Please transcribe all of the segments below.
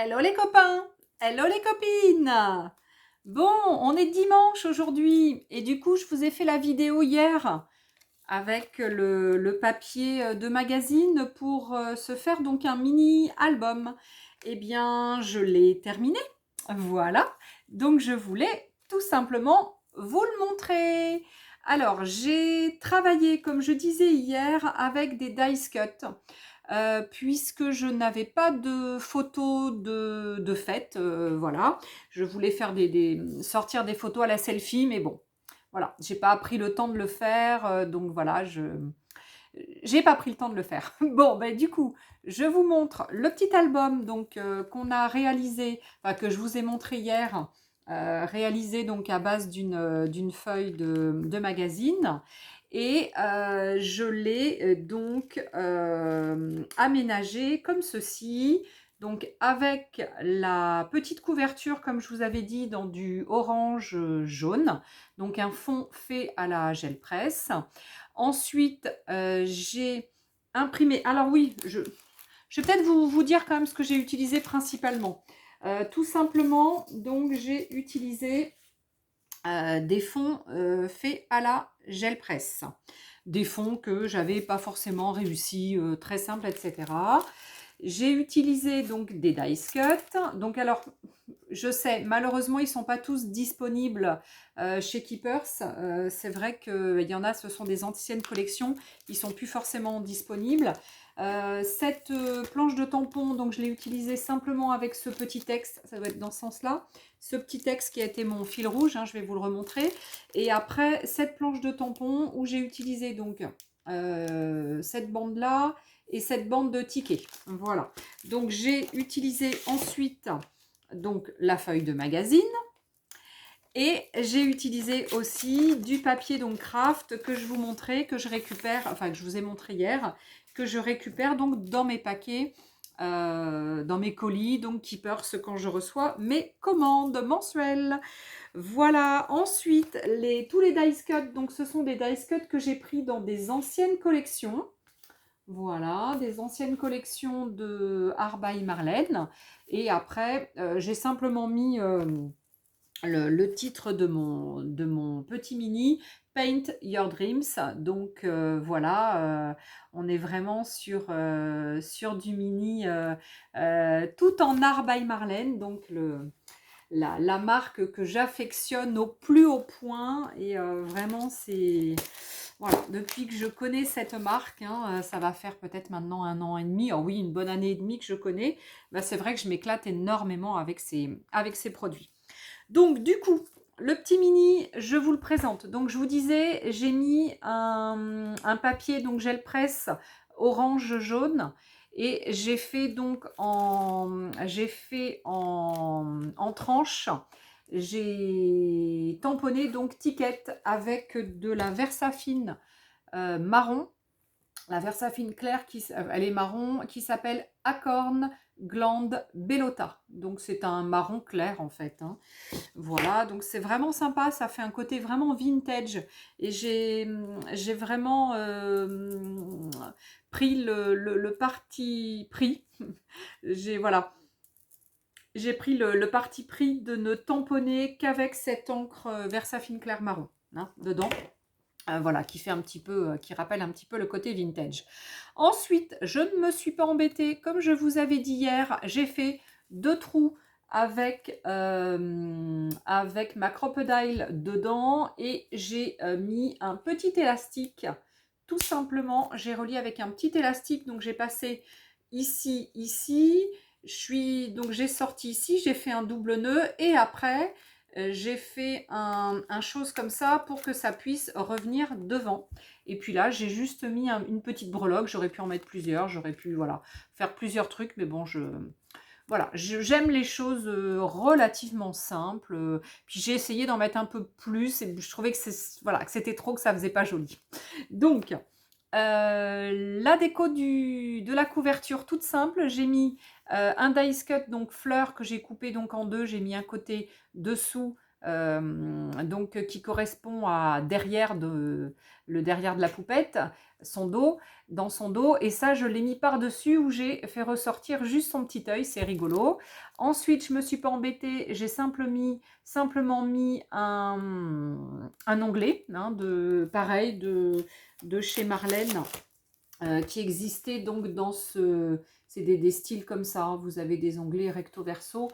Hello les copains, hello les copines. Bon, on est dimanche aujourd'hui et du coup je vous ai fait la vidéo hier avec le papier de magazine pour se faire donc un mini album. Eh bien, je l'ai terminé, voilà. Donc je voulais tout simplement vous le montrer. Alors, j'ai travaillé, comme je disais hier, avec des dice cut. Puisque je n'avais pas de photos de fête, voilà. Je voulais faire sortir des photos à la selfie, mais bon, voilà, j'ai pas pris le temps de le faire, donc voilà, j'ai pas pris le temps de le faire. Bon, ben du coup, je vous montre le petit album donc qu'on a réalisé, enfin que je vous ai montré hier, réalisé donc à base d'une feuille de magazine. Et je l'ai donc aménagé comme ceci. Donc avec la petite couverture, comme je vous avais dit, dans du orange jaune. Donc un fond fait à la gel presse. Ensuite, j'ai imprimé. Alors oui, je vais peut-être vous dire quand même ce que j'ai utilisé principalement. Tout simplement, donc j'ai utilisé des fonds faits à la gel presse. Des fonds que j'avais pas forcément réussi, très simples, etc. J'ai utilisé donc des dice cut. Donc alors, je sais, malheureusement, ils ne sont pas tous disponibles chez Keepers. C'est vrai qu'il y en a, ce sont des anciennes collections, ils ne sont plus forcément disponibles. Cette planche de tampon, donc je l'ai utilisée simplement avec ce petit texte, ça doit être dans ce sens-là. Ce petit texte qui a été mon fil rouge, hein, je vais vous le remontrer. Et après, cette planche de tampon où j'ai utilisé donc cette bande-là et cette bande de tickets. Voilà. Donc j'ai utilisé ensuite donc la feuille de magazine et j'ai utilisé aussi du papier donc craft que je vous montrais, que je récupère, enfin que je vous ai montré hier, que je récupère donc dans mes paquets, dans mes colis, donc Keepers quand je reçois mes commandes mensuelles. Voilà, ensuite tous les dice cuts, donc ce sont des dice cuts que j'ai pris dans des anciennes collections. Voilà, des anciennes collections de Art by Marlène. Et après, j'ai simplement mis le titre de mon petit mini, Paint Your Dreams. Donc voilà, on est vraiment sur du mini tout en Art by Marlène. Donc la marque que j'affectionne au plus haut point. Et vraiment, c'est... Voilà, depuis que je connais cette marque, hein, ça va faire peut-être maintenant 1 an et demi, oh oui, une bonne année et demie que je connais, bah, c'est vrai que je m'éclate énormément avec ces produits. Donc du coup, le petit mini, je vous le présente. Donc je vous disais, j'ai mis un papier donc gel presse orange jaune et j'ai fait en tranches. J'ai tamponné donc ticket avec de la Versafine marron, la Versafine claire, elle est marron, qui s'appelle Acorn Glande Bellota. Donc c'est un marron clair en fait, hein. Voilà, donc c'est vraiment sympa, ça fait un côté vraiment vintage. Et j'ai vraiment pris le parti pris. Voilà, j'ai pris le parti pris de ne tamponner qu'avec cette encre Versafine clair marron, hein, dedans. Voilà, qui fait un petit peu, qui rappelle un petit peu le côté vintage. Ensuite, je ne me suis pas embêtée, comme je vous avais dit hier, j'ai fait 2 trous avec ma crocodile dedans et j'ai mis un petit élastique. Tout simplement, j'ai relié avec un petit élastique, donc j'ai passé ici, ici. Donc j'ai sorti ici, j'ai fait un double nœud et après j'ai fait un chose comme ça pour que ça puisse revenir devant. Et puis là, j'ai juste mis une petite breloque. J'aurais pu en mettre plusieurs. J'aurais pu voilà, faire plusieurs trucs. Mais bon, voilà, j'aime les choses relativement simples. Puis j'ai essayé d'en mettre un peu plus. Et je trouvais que voilà, que c'était trop, que ça faisait pas joli. Donc, la déco de la couverture toute simple, j'ai mis un dice cut, donc fleur que j'ai coupé donc en deux, j'ai mis un côté dessous, donc qui correspond à le derrière de la poupette, son dos, dans son dos. Et ça, je l'ai mis par-dessus où j'ai fait ressortir juste son petit œil, c'est rigolo. Ensuite, je me suis pas embêtée, j'ai simplement mis un onglet, hein, pareil, de chez Marlène, qui existait donc dans c'est des styles comme ça, hein, vous avez des onglets recto verso,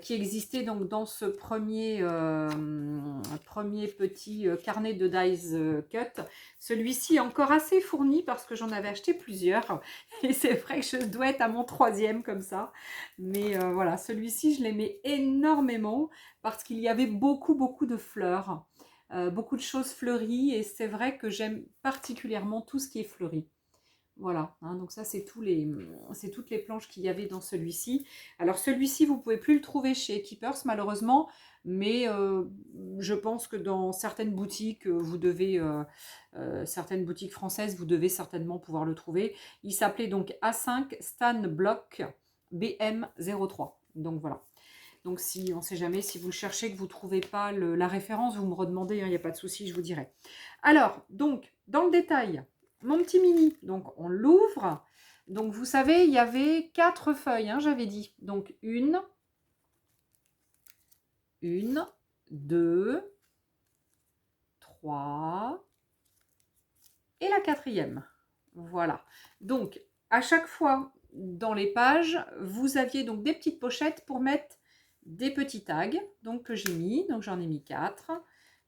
qui existait donc dans ce premier petit carnet de dies cut. Celui-ci est encore assez fourni parce que j'en avais acheté plusieurs et c'est vrai que je dois être à mon 3e comme ça, mais voilà, celui-ci je l'aimais énormément parce qu'il y avait beaucoup de fleurs, beaucoup de choses fleuries, et c'est vrai que j'aime particulièrement tout ce qui est fleuri. Voilà, hein, donc ça c'est toutes les planches qu'il y avait dans celui-ci. Alors celui-ci, vous ne pouvez plus le trouver chez Keepers malheureusement, mais je pense que dans certaines boutiques, certaines boutiques françaises, vous devez certainement pouvoir le trouver. Il s'appelait donc A5 Stan Block BM03. Donc voilà. Donc si on ne sait jamais, si vous le cherchez, que vous ne trouvez pas la référence, vous me redemandez, il n'y a pas de souci, je vous dirai. Alors, donc, dans le détail, mon petit mini, donc on l'ouvre. Donc vous savez, il y avait 4 feuilles, hein, j'avais dit. Donc une, 2, 3 et la 4e. Voilà. Donc à chaque fois dans les pages, vous aviez donc des petites pochettes pour mettre des petits tags, donc que j'ai mis. Donc j'en ai mis 4.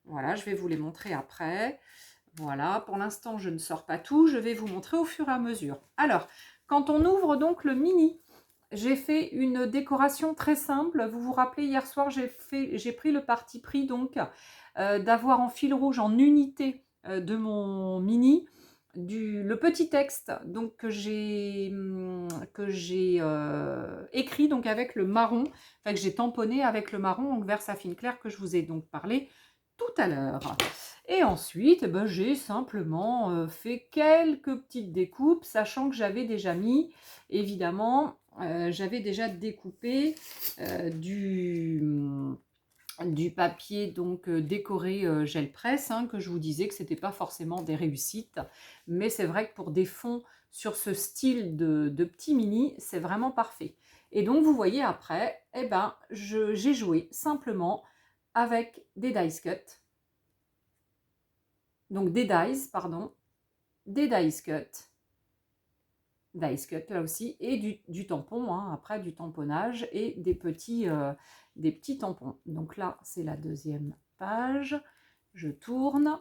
Voilà, je vais vous les montrer après. Voilà, pour l'instant, je ne sors pas tout. Je vais vous montrer au fur et à mesure. Alors, quand on ouvre donc le mini, j'ai fait une décoration très simple. Vous vous rappelez, hier soir, j'ai pris le parti pris donc d'avoir en fil rouge, en unité de mon mini, le petit texte donc que j'ai écrit donc avec le marron, enfin que j'ai tamponné avec le marron, donc vert saphine clair, que je vous ai donc parlé tout à l'heure. Et ensuite, ben, j'ai simplement fait quelques petites découpes, sachant que j'avais déjà mis, évidemment, j'avais déjà découpé du papier donc décoré gel presse, hein, que je vous disais que c'était pas forcément des réussites, mais c'est vrai que pour des fonds sur ce style de petit mini, c'est vraiment parfait. Et donc vous voyez après, eh ben, j'ai joué simplement avec des dice cut, donc des dies, pardon, des dice cut là aussi, et du tampon, hein, après du tamponnage et des petits tampons. Donc là, c'est la 2e page. Je tourne.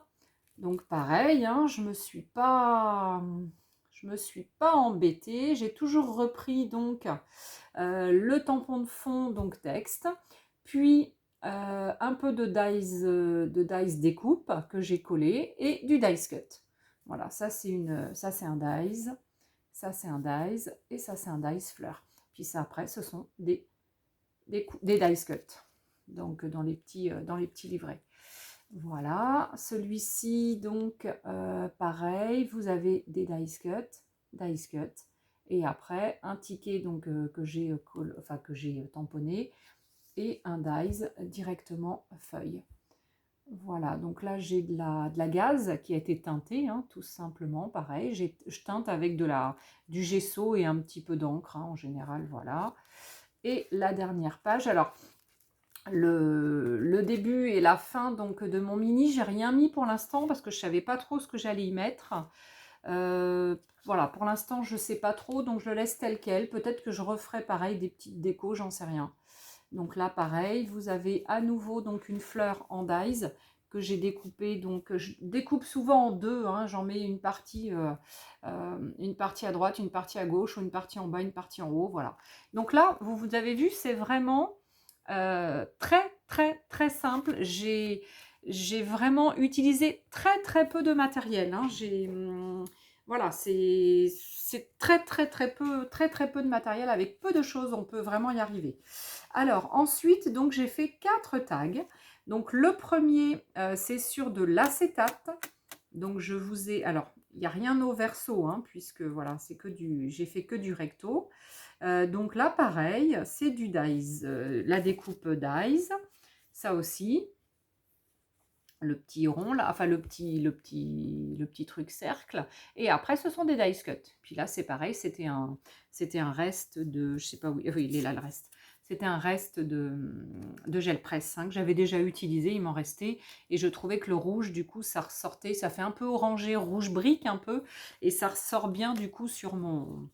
Donc pareil, hein, je me suis pas embêtée. J'ai toujours repris donc le tampon de fond, donc texte, puis un peu de dies découpe que j'ai collé et du dice cut. Voilà, ça c'est un dies. Ça, c'est un dies, et ça, c'est un dice fleur. Puis ça, après, ce sont des dice cut, donc dans les petits livrets. Voilà, celui-ci, donc, pareil, vous avez des dice cut, et après, un ticket donc, que j'ai tamponné, et un dies directement feuille. Voilà, donc là j'ai de la gaze qui a été teintée, hein, tout simplement, pareil. Je teinte avec du gesso et un petit peu d'encre, hein, en général, voilà. Et la dernière page, alors le début et la fin donc de mon mini, j'ai rien mis pour l'instant parce que je savais pas trop ce que j'allais y mettre. Voilà, pour l'instant je sais pas trop, donc je le laisse tel quel. Peut-être que je referai pareil des petites décos, j'en sais rien. Donc là, pareil, vous avez à nouveau donc une fleur en dies que j'ai découpée. Donc, je découpe souvent en deux, hein, j'en mets une partie à droite, une partie à gauche, ou une partie en bas, une partie en haut, voilà. Donc là, vous avez vu, c'est vraiment très simple. J'ai vraiment utilisé très peu de matériel, hein. Voilà, c'est très peu de matériel. Avec peu de choses, on peut vraiment y arriver. Alors ensuite, donc j'ai fait 4 tags. Donc le premier, c'est sur de l'acétate. Donc je vous ai, alors il n'y a rien au verso, hein, puisque voilà, j'ai fait que du recto. Donc là pareil, c'est du dies, la découpe dies. ça aussi, le petit rond là, enfin le petit truc cercle. Et après, ce sont des dice cut. Puis là, c'est pareil, c'était un reste de, je sais pas où, oui, il est là le reste. C'était un reste de gel presse hein, que j'avais déjà utilisé, il m'en restait. Et je trouvais que le rouge, du coup, ça ressortait, ça fait un peu orangé, rouge brique un peu. Et ça ressort bien, du coup, sur mon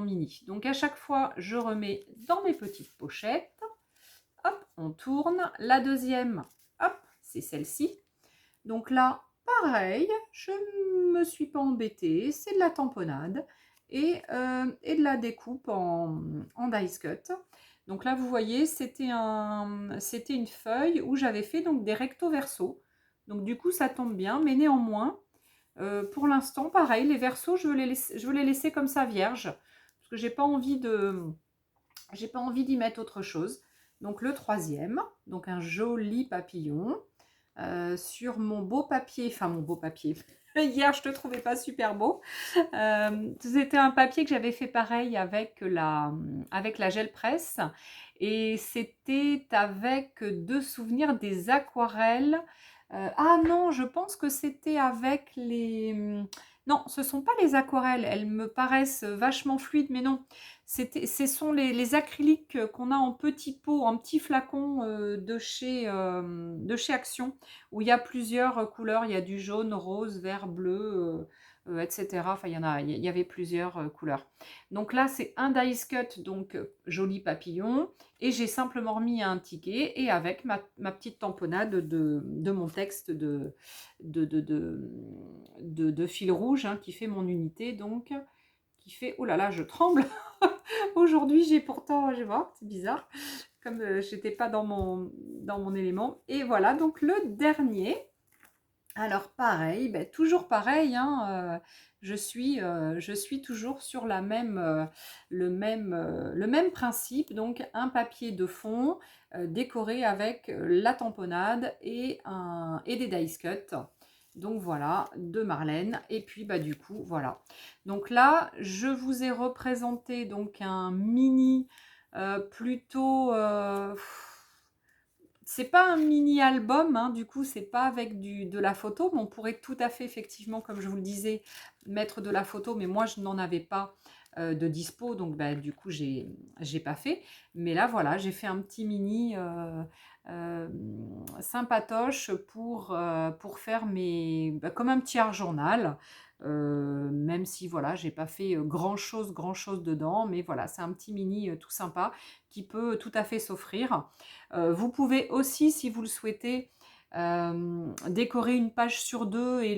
mini. Donc à chaque fois, je remets dans mes petites pochettes. Hop, on tourne. La deuxième, hop, c'est celle-ci. Donc là, pareil, je ne me suis pas embêtée. C'est de la tamponnade et de la découpe en dice cut. Donc là, vous voyez, c'était une feuille où j'avais fait donc des recto verso. Donc du coup, ça tombe bien, mais néanmoins, pour l'instant, pareil, les versos, je veux les laisser comme ça vierges, parce que j'ai pas envie d'y mettre autre chose. Donc le troisième, donc un joli papillon sur mon beau papier, enfin mon beau papier. Hier, je te trouvais pas super beau. C'était un papier que j'avais fait pareil avec la gel presse. Et c'était avec deux souvenirs des aquarelles. Ah non, je pense que c'était avec les... Non, ce sont pas les aquarelles. Elles me paraissent vachement fluides, mais non. Ce sont les acryliques qu'on a en petit pot, en petit flacon de chez Action, où il y a plusieurs couleurs. Il y a du jaune, rose, vert, bleu, etc. Enfin, il y avait plusieurs couleurs. Donc là, c'est un dice cut, donc joli papillon. Et j'ai simplement remis un ticket et avec ma petite tamponnade de mon texte de fil rouge hein, qui fait mon unité. Donc, qui fait... Oh là là, je tremble. Aujourd'hui, j'ai pourtant... Je vois, c'est bizarre. Comme j'étais pas dans mon élément. Et voilà, donc le dernier. Alors pareil, ben, toujours pareil, hein, je suis toujours sur le même principe, donc un papier de fond décoré avec la tamponnade et des dice cut. Donc voilà, de Marlène. Et puis bah du coup, voilà. Donc là, je vous ai représenté donc un mini plutôt... c'est pas un mini album, hein, du coup, c'est pas avec de la photo, mais on pourrait tout à fait, effectivement, comme je vous le disais, mettre de la photo, mais moi, je n'en avais pas de dispo, donc bah, du coup, j'ai pas fait. Mais là, voilà, j'ai fait un petit mini euh, sympatoche pour faire comme un petit art journal. Même si voilà, j'ai pas fait grand chose dedans, mais voilà, c'est un petit mini tout sympa qui peut tout à fait s'offrir. Vous pouvez aussi, si vous le souhaitez, décorer une page sur deux et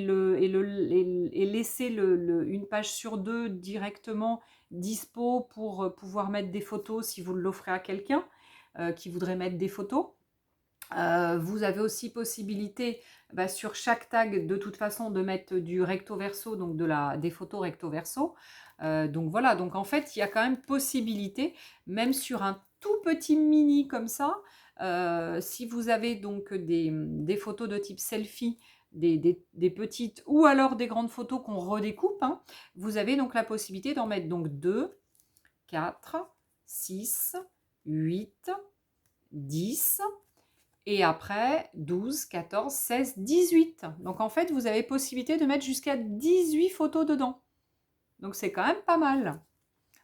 laisser une page sur deux directement dispo pour pouvoir mettre des photos si vous l'offrez à quelqu'un qui voudrait mettre des photos. Vous avez aussi possibilité sur chaque tag de toute façon de mettre du recto verso, donc des photos recto verso. Donc voilà, donc en fait il y a quand même possibilité, même sur un tout petit mini comme ça, si vous avez donc des photos de type selfie, des petites ou alors des grandes photos qu'on redécoupe, hein, vous avez donc la possibilité d'en mettre donc 2, 4, 6, 8, 10... Et après, 12, 14, 16, 18. Donc en fait, vous avez possibilité de mettre jusqu'à 18 photos dedans. Donc c'est quand même pas mal.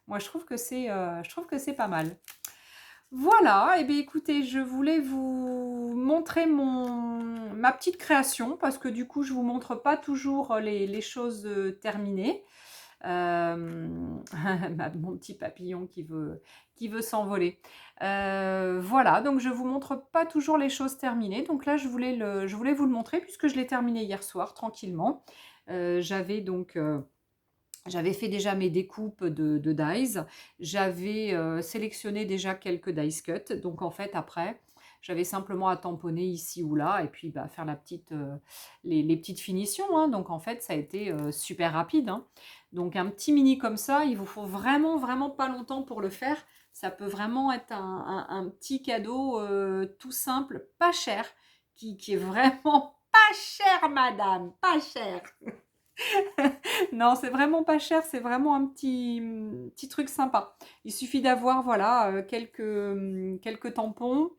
Moi, je trouve que c'est pas mal. Voilà, et bien écoutez, je voulais vous montrer ma petite création, parce que du coup, je ne vous montre pas toujours les choses terminées. Mon petit papillon qui veut s'envoler. Voilà, donc je vous montre pas toujours les choses terminées. Donc là, je voulais vous le montrer puisque je l'ai terminé hier soir tranquillement. J'avais fait déjà mes découpes de dies. J'avais sélectionné déjà quelques dice cuts. Donc en fait, après, j'avais simplement à tamponner ici ou là et puis faire les petites finitions. Hein. Donc en fait, ça a été super rapide. Hein. Donc un petit mini comme ça, il vous faut vraiment, vraiment pas longtemps pour le faire. Ça peut vraiment être un petit cadeau tout simple, pas cher, qui est vraiment pas cher, madame, pas cher. Non, c'est vraiment pas cher, c'est vraiment un petit truc sympa. Il suffit d'avoir, voilà, quelques tampons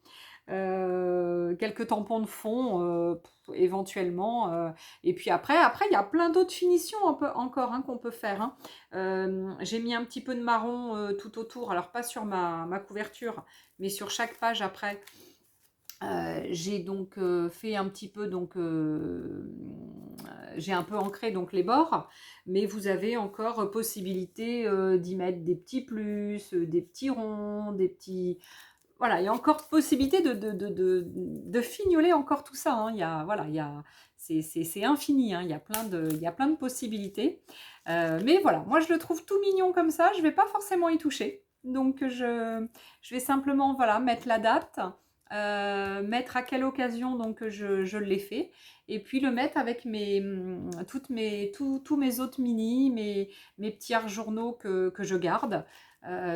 de fond, éventuellement. Et puis après, il y a plein d'autres finitions un peu, encore hein, qu'on peut faire. Hein. J'ai mis un petit peu de marron tout autour, alors pas sur ma couverture, mais sur chaque page après. J'ai donc fait un petit peu, donc j'ai un peu ancré donc les bords, mais vous avez encore possibilité d'y mettre des petits plus, des petits ronds, des petits... Voilà, il y a encore possibilité de fignoler encore tout ça. Hein. Il y a, voilà, il y a, c'est infini, hein. Il y a plein de possibilités. Mais voilà, moi je le trouve tout mignon comme ça, je ne vais pas forcément y toucher. Donc je vais simplement voilà, mettre la date, mettre à quelle occasion donc je l'ai fait, et puis le mettre avec tous mes autres mini, mes petits art journaux que je garde.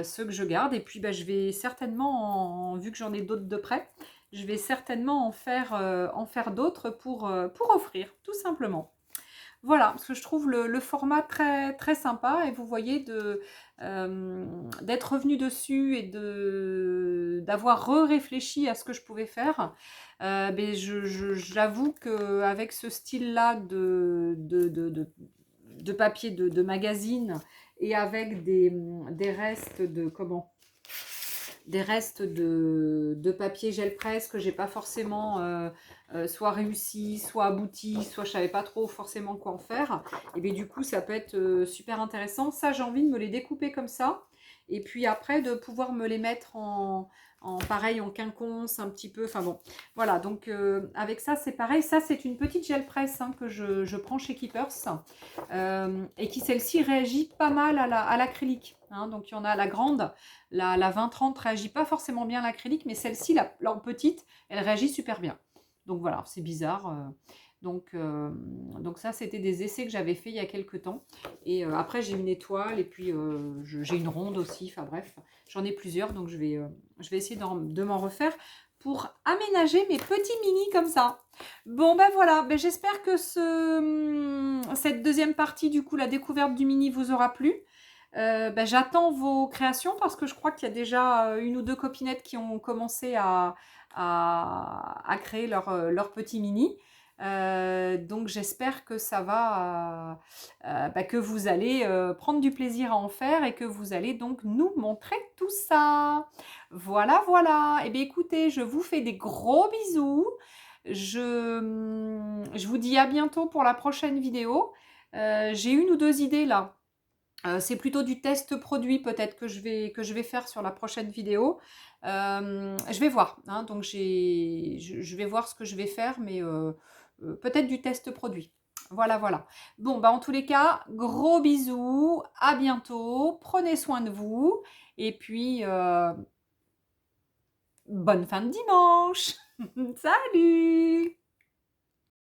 Ceux que je garde, et puis bah, je vais certainement, vu que j'en ai d'autres de près, je vais certainement en faire d'autres pour offrir, tout simplement. Voilà, parce que je trouve le format très, très sympa, et vous voyez d'être revenu dessus et d'avoir re-réfléchi à ce que je pouvais faire. Ben j'avoue qu'avec ce style-là de papier de magazine, et avec des restes de comment des restes de papier gel presse que j'ai pas forcément soit réussi, soit abouti, soit je savais pas trop forcément quoi en faire. Et bien du coup ça peut être super intéressant. Ça j'ai envie de me les découper comme ça. Et puis après de pouvoir me les mettre en pareil en quinconce un petit peu. Enfin bon, voilà. Donc avec ça c'est pareil. Ça c'est une petite gel presse hein, que je prends chez Keepers et qui celle-ci réagit pas mal à l'acrylique. Hein. Donc il y en a la grande. La 20-30 réagit pas forcément bien à l'acrylique, mais celle-ci, la petite, elle réagit super bien. Donc voilà, c'est bizarre. Donc ça, c'était des essais que j'avais fait il y a quelques temps. Et après, j'ai une étoile, et puis j'ai une ronde aussi. Enfin bref, j'en ai plusieurs, donc je vais essayer de m'en refaire pour aménager mes petits mini comme ça. Bon ben voilà, ben, j'espère que cette deuxième partie, du coup, la découverte du mini vous aura plu. Ben, j'attends vos créations parce que je crois qu'il y a déjà une ou deux copinettes qui ont commencé à créer leur petit mini. Donc j'espère que ça va, ben, que vous allez prendre du plaisir à en faire, et que vous allez donc nous montrer tout ça. Voilà, voilà. Et bien écoutez, je vous fais des gros bisous. Je vous dis à bientôt pour la prochaine vidéo. J'ai une ou deux idées là. C'est plutôt du test produit peut-être que je vais faire sur la prochaine vidéo. Je vais voir, hein, donc je vais voir ce que je vais faire, mais peut-être du test produit. Voilà, voilà. Bon, bah en tous les cas, gros bisous, à bientôt, prenez soin de vous, et puis bonne fin de dimanche. Salut!